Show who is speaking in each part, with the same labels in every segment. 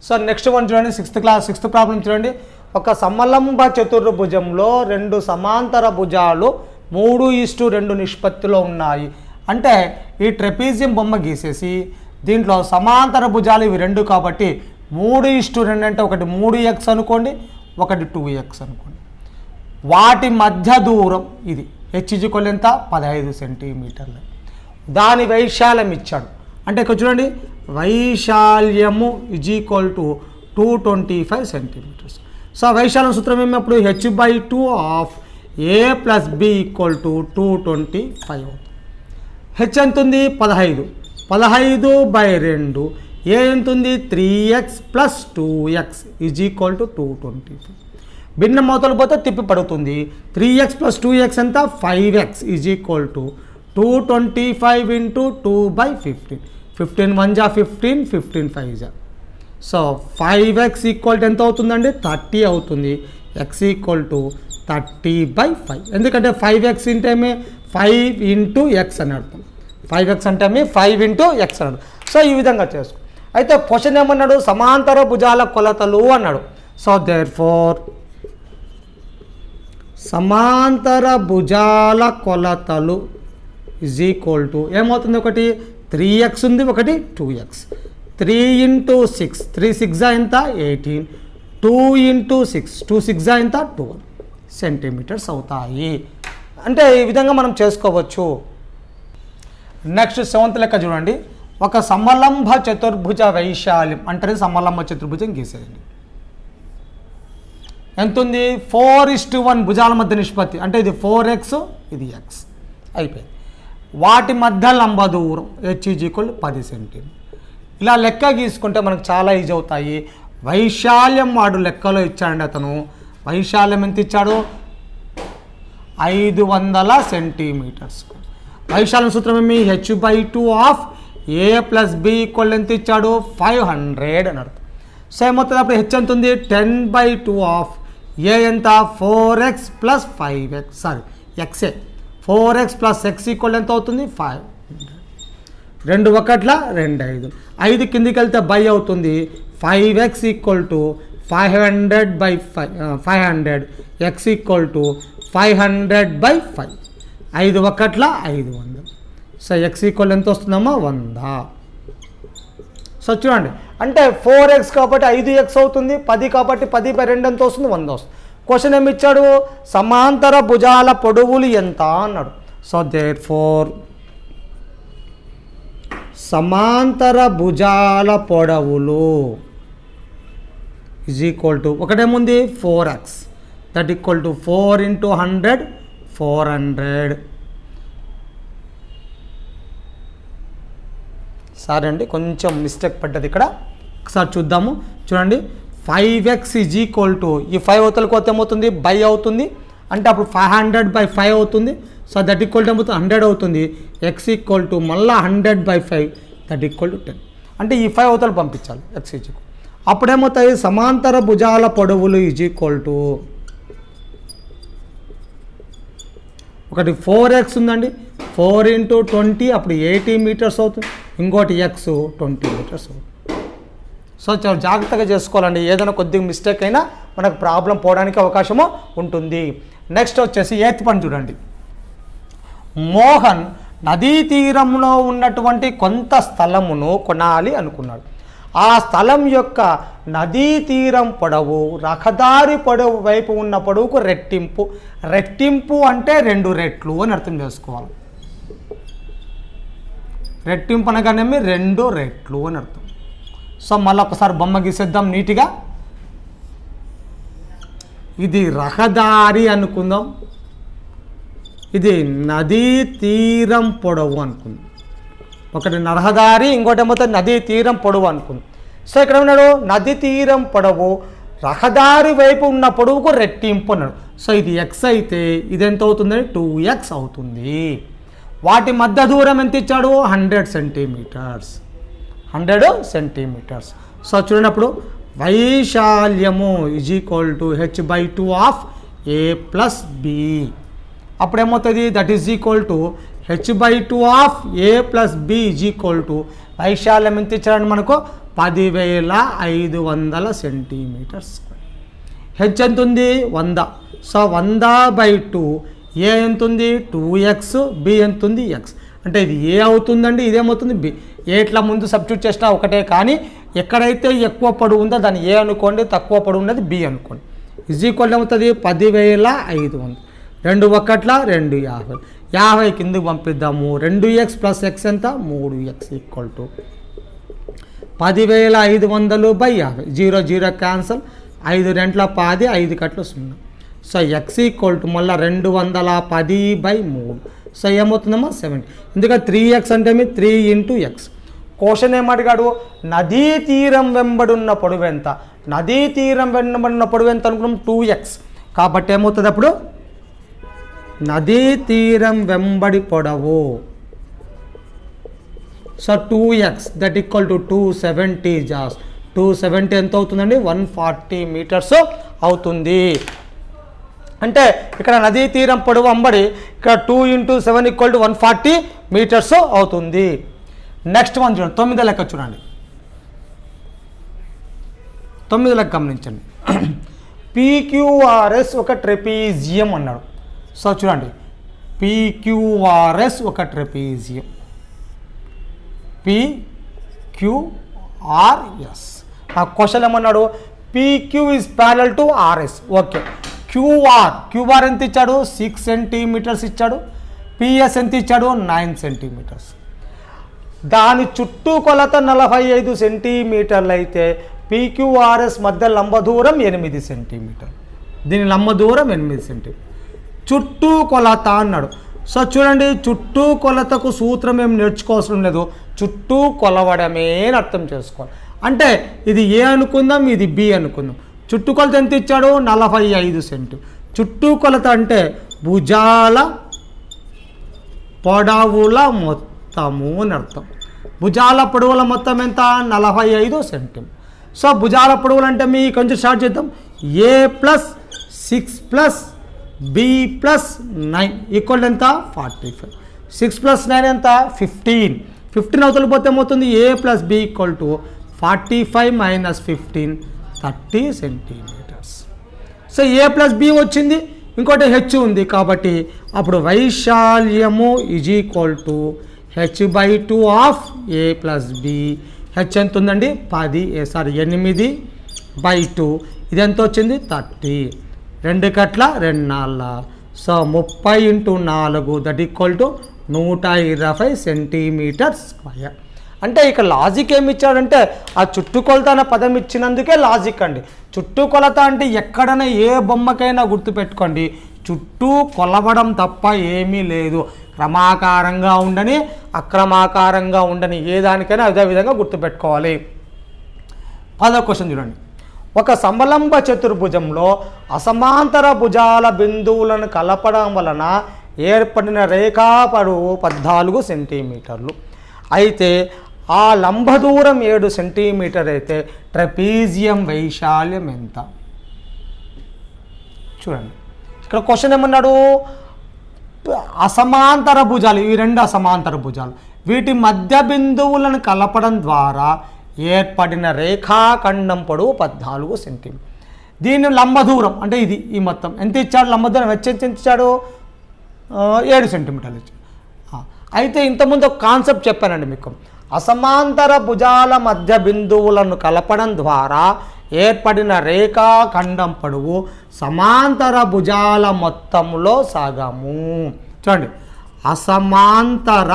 Speaker 1: So next one చూడండి, sixth problem చూడండి. ఒక సమలంబ చతుర్భుజంలో రెండు సమాంతర భుజాలు 3:2 నిష్పత్తిలో ఉన్నాయి. అంటే ఈ ట్రెపీజియం బొమ్మ గీసేసి దీంట్లో సమాంతర భుజాలు ఇవి రెండు కాబట్టి 3:2 అంటే ఒకటి 3x అనుకోండి, ఒకటి 2x అనుకోండి. వాటి మధ్య దూరం ఇది h ఎంత 15 సెంటీమీటర్లు. దాని వైశాల్యం ఇచ్చాడు. అంటే ఇక్కడ చూడండి, వైశాల్యము = 225 సెంటీమీటర్స్. సో వైశాల్యం సూత్రం ఏమప్పుడు h/2 ఆఫ్ a + b = 225 అవుతుంది. h ఎంత ఉంది 15, 15/2 a ఎంత ఉంది 3x + 2x = 225. భిన్న మొదలు పోతే తిప్పి పడుతుంది. 3x + 2x ఎంత 5x = 225 × 2/15. 15 1 = 15, 15 5 = సో 5x = ఎంత అవుతుందండి 30 అవుతుంది. x = 30/5. ఎందుకంటే 5x అంటే 5 × x అని అర్థం. 5x అంటే 5 × x అన్నాడు. సో ఈ విధంగా చేసుకో. అయితే క్వశ్చన్ ఏమన్నాడు, సమాంతర భుజాల కొలతలు అన్నాడు. సో దేర్ఫోర్ సమాంతర భుజాల కొలతలు = ఏమవుతుంది, ఒకటి 3x ఉంది, ఒకటి 2x. 3 × 6, 3 6 ఎంత 18, 2 × 6, 2 6 ఎంత 12 సెంటీమీటర్స్ అవుతాయి. అంటే ఈ విధంగా మనం చేసుకోవచ్చు. నెక్స్ట్ 7th లెక్క చూడండి. ఒక సమలంబ చతుర్భుజ వైశాల్యం అంటే సమలంబ చతుర్భుజం గీసేయండి. ఎంత ఉంది 4:1 భుజాల మధ్య నిష్పత్తి. అంటే ఇది 4x, ఇది x అయిపోయింది. వాటి మధ్య లంబ దూరం h = 10 సెంటీమీటర్. ఇలా లెక్క గీసుకుంటే మనకు చాలా ఈజీ అవుతాయి. వైశాల్యం వాడు లెక్కలో ఇచ్చాడండి. అతను వైశాల్యం ఎంత ఇచ్చాడు 500 సెంటీమీటర్స్. వైశాల్యం సూత్రం ఏమి h/2 ఆఫ్ a + b = ఎంత ఇచ్చాడు 500 అని అర్థం. సో ఏమవుతుంది అప్పుడు h ఎంత ఉంది 10/2 ఆఫ్ a ఎంత 4x + 5x xే 4x + x = ఎంత అవుతుంది 500. 2 1 2 5 కిందికి వెళ్తే బై అవుతుంది. 5x = 500/500 x = 500/5. 5 1 500. సో x = ఎంత వస్తుందమ్మా 100. సో చూడండి, అంటే 4x కాబట్టి 5x అవుతుంది, 10 కాబట్టి 10/2 ఎంత వస్తుంది 100 వస్తుంది. క్వశ్చన్ ఏమి ఇచ్చాడు, సమాంతర భుజాల పొడవులు ఎంత అన్నాడు. సో దేర్ఫోర్ సమాంతర భుజాల పొడవులు = ఒకటేముంది 4x దట్ = 4 × 100 400. సరే అండి, కొంచెం మిస్టేక్ పడ్డది ఇక్కడ, ఒకసారి చూద్దాము. చూడండి 5x = ఈ 5 అవతలకు పోతే ఏమవుతుంది బై అవుతుంది. అంటే అప్పుడు 500/5 అవుతుంది. సో దట్ = 100 అవుతుంది. x = మళ్ళీ 100/5 దట్ = 10. అంటే ఈ 5 అవతలు పంపించాలి x = అప్పుడేమవుతాయి సమాంతర భుజాల పొడవులు = ఒకటి 4x ఉందండి, 4 × 20 అప్పుడు 80 మీటర్స్ అవుతుంది. ఇంకోటి x 20 మీటర్స్ అవుతుంది. సో చాలా జాగ్రత్తగా చేసుకోవాలండి. ఏదైనా కొద్దిగా మిస్టేక్ అయినా మనకు ప్రాబ్లం పోవడానికి అవకాశము ఉంటుంది. నెక్స్ట్ వచ్చేసి 8th పని చూడండి. మోహన్ నదీ తీరంలో ఉన్నటువంటి కొంత స్థలమును కొనాలి అనుకున్నాడు. ఆ స్థలం యొక్క నదీ తీరం పొడవు రహదారి పొడవు వైపు ఉన్న పొడవుకు రెట్టింపు. రెట్టింపు అంటే 2 రెట్లు అని అర్థం చేసుకోవాలి. రెట్టింపు అనగానేమి 2 రెట్లు అని అర్థం. సో మళ్ళీ ఒకసారి బొమ్మ గీసేద్దాం నీట్గా. ఇది రహదారి అనుకుందాం, ఇది నదీ తీరం పొడవు అనుకుందాం. ఒకటి రహదారి, ఇంకోటి ఏమవుతుంది నదీ తీరం పొడవు అనుకుందాం. సో ఇక్కడ ఉన్నాడు నదీ తీరం పొడవు రహదారి వైపు ఉన్న పొడవుకు రెట్టింపు అన్నాడు. సో ఇది x అయితే ఇది ఎంత అవుతుందని 2x అవుతుంది. వాటి మధ్య దూరం ఎంత ఇచ్చాడు 100 సెంటీమీటర్స్. 100 సెంటీమీటర్స్. సో చూడనప్పుడు వైశాల్యము = h/2 ఆఫ్ a + b. అప్పుడేమవుతుంది that is h/2 of a + b వైశాల్యం ఎంత ఇచ్చాడండి మనకు 10,500 సెంటీమీటర్ స్క్వేర్. హెచ్ ఎంత ఉంది 100. సో 100/2. ఏ ఎంత ఉంది 2x, బి ఎంత ఉంది x. అంటే ఇది ఏ అవుతుందండి, ఇదేమవుతుంది బి. ఏట్లా ముందు సబ్స్టిట్యూట్ చేసినా ఒకటే, కానీ ఎక్కడైతే ఎక్కువ పొడవు ఉందో దాన్ని ఏ అనుకోండి, తక్కువ పొడవు ఉన్నది బి అనుకోండి. ఈక్వల్ ఏమవుతుంది 10,500. 2 1 2 50. 50 కిందకి పంపిద్దాము. 2x + x ఎంత 3x equal to 10,500/50. 0 0 cancel. 5 2 10, 5 1 0. So x equal to మళ్ళీ 210/3. సో ఏమవుతుందమ్మా 70. ఎందుకంటే 3x అంటే 3 × x. క్వశ్చన్ ఏమడిగాడు, నదీ తీరం వెంబడున్న పొడవు ఎంత. నదీ తీరం వెంబడున్న పొడవు ఎంత అనుకున్నాం 2x. కాబట్టి ఏమవుతుంది అప్పుడు నదీ తీరం వెంబడి పొడవు. So 2x that equal to 270 జాస్. 270 ఎంత అవుతుందండి 140 మీటర్స్ అవుతుంది. అంటే ఇక్కడ నదీ తీరం పొడవు అంబడి ఇక్కడ 2 × 7 = 140 మీటర్స్ అవుతుంది. నెక్స్ట్ వన్ చూడండి, 9వ లెక్క చూడండి. 9వ లెక్క గమనించండి. PQRS ఒక ట్రెపీజియం అన్నాడు. సో చూడండి, PQRS ఒక ట్రెపీజియం. PQRS. ఆ క్వశ్చన్ ఏమన్నాడు, PQ is parallel to RS. Okay. QR ఎంత ఇచ్చాడు 6 సెంటీమీటర్స్ ఇచ్చాడు. PS ఎంత ఇచ్చాడు 9 సెంటీమీటర్స్. దాని చుట్టూ కొలత 45 సెంటీమీటర్లు అయితే PQRS మధ్య లంబ దూరం 8 సెంటీమీటర్లు. దీని లంబ దూరం 8 సెంటీమీటర్. చుట్టూ కొలత అన్నాడు. సో చూడండి, చుట్టూ కొలతకు సూత్రం ఏం నేర్చుకోవాల్సిన లేదు, చుట్టూ కొలవడమే అని అర్థం చేసుకోవాలి. అంటే ఇది ఏ అనుకుందాం, ఇది బి అనుకుందాం. చుట్టూ కొలత ఎంత ఇచ్చాడు 45 సెంటీ. చుట్టూ కొలత అంటే భుజాల పొడవుల మొత్తము అని అర్థం. భుజాల పొడవుల మొత్తం ఎంత 45 సెంటీ. సో భుజాల పొడవులు అంటే మీ కొంచెం స్టార్ట్ చేద్దాం. A + 6 + B + 9 ఈక్వల్ ఎంత 45. 6 + 9 ఎంత 15. 15 అవతల పోతే ఏమవుతుంది A + B = 45 - 15 30 centimetres. So A + B వచ్చింది, ఇంకోటి హెచ్ ఉంది. కాబట్టి అప్పుడు వైశాల్యము = h/2 of A + B. H ఎంత ఉందండి 8/2. ఇది ఎంత వచ్చింది 30. 2 1 2 4. So 30 × 4 that equal to 120 centimetre square. అంటే ఇక్కడ లాజిక్ ఏమి ఇచ్చాడంటే ఆ చుట్టుకొలత అనే పదం ఇచ్చినందుకే లాజిక్ అండి. చుట్టుకొలత అంటే ఎక్కడైనా ఏ బొమ్మకైనా గుర్తుపెట్టుకోండి, చుట్టూ కొలవడం తప్ప ఏమీ లేదు. క్రమాకారంగా ఉండని అక్రమాకారంగా ఉండని ఏ దానికైనా అదే విధంగా గుర్తుపెట్టుకోవాలి. 10వ క్వశ్చన్ చూడండి. ఒక సమలంబ చతుర్భుజంలో అసమాంతర భుజాల బిందువులను కలపడం వలన ఏర్పడిన రేఖా పొడవు 14 సెంటీమీటర్లు అయితే ఆ లంబ దూరం 7 సెంటీమీటర్ అయితే ట్రెపీజియం వైశాల్యం ఎంత. చూడండి, ఇక్కడ క్వశ్చన్ ఏమన్నాడు, అసమాంతర భుజాలు, ఈ 2 అసమాంతర భుజాలు, వీటి మధ్య బిందువులను కలపడం ద్వారా ఏర్పడిన రేఖాఖండం పొడవు 14 సెంటీమీటర్. దీని లంబ దూరం అంటే ఇది ఈ మొత్తం ఎంత ఇచ్చాడు, లంబ దూరం ఎంత ఇచ్చాడు 7 సెంటీమీటర్లు ఇచ్చాడు. అయితే ఇంతకుముందు ఒక కాన్సెప్ట్ చెప్పానండి మీకు, అసమాంతర భుజాల మధ్య బిందువులను కలపడం ద్వారా ఏర్పడిన రేఖాఖండం పొడవు సమాంతర భుజాల మొత్తంలో సగము. చూడండి, అసమాంతర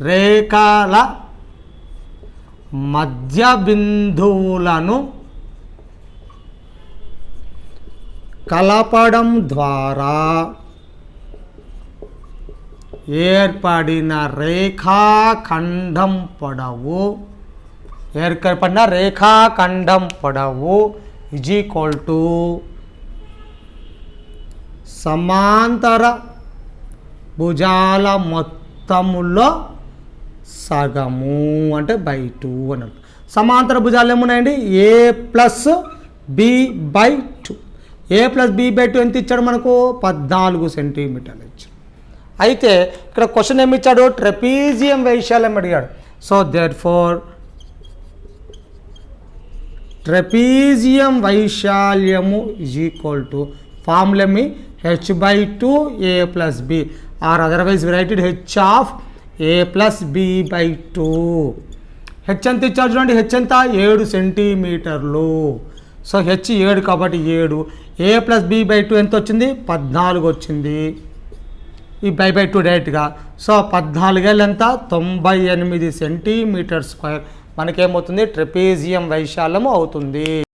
Speaker 1: రేఖల మధ్య బిందువులను కలపడం ద్వారా ఏర్పడిన రేఖాఖండం పొడవు = సమాంతర భుజాల మొత్తములో సగము అంటే /2 అన్నట్టు. సమాంతర భుజాలు ఏమున్నాయండి A + B/2. A + B/2 ఎంత ఇచ్చాడు మనకు 14 సెంటీమీటర్లు ఇచ్చాడు. అయితే ఇక్కడ క్వశ్చన్ ఏమి ఇచ్చాడు, ట్రెపీజియం వైశాల్యం అడిగాడు. సో దేర్ ఫోర్ ట్రెపీజియం వైశాల్యము ఈజ్ ఈక్వల్ టు ఫార్ములమి h/2 a + b or otherwise writed h of a + b/2. H ఎంత ఇచ్చారు చూడండి, హెచ్ ఎంత 7 సెంటీమీటర్లు. సో హెచ్ 7 కాబట్టి 7, a + b/2 ఎంత వచ్చింది 14 వచ్చింది, ఈ బై/2 డైరెక్ట్గా. సో 14 ఎంత 98 సెంటీమీటర్ స్క్వేర్ మనకేమవుతుంది ట్రెపీజియం వైశాల్యము అవుతుంది.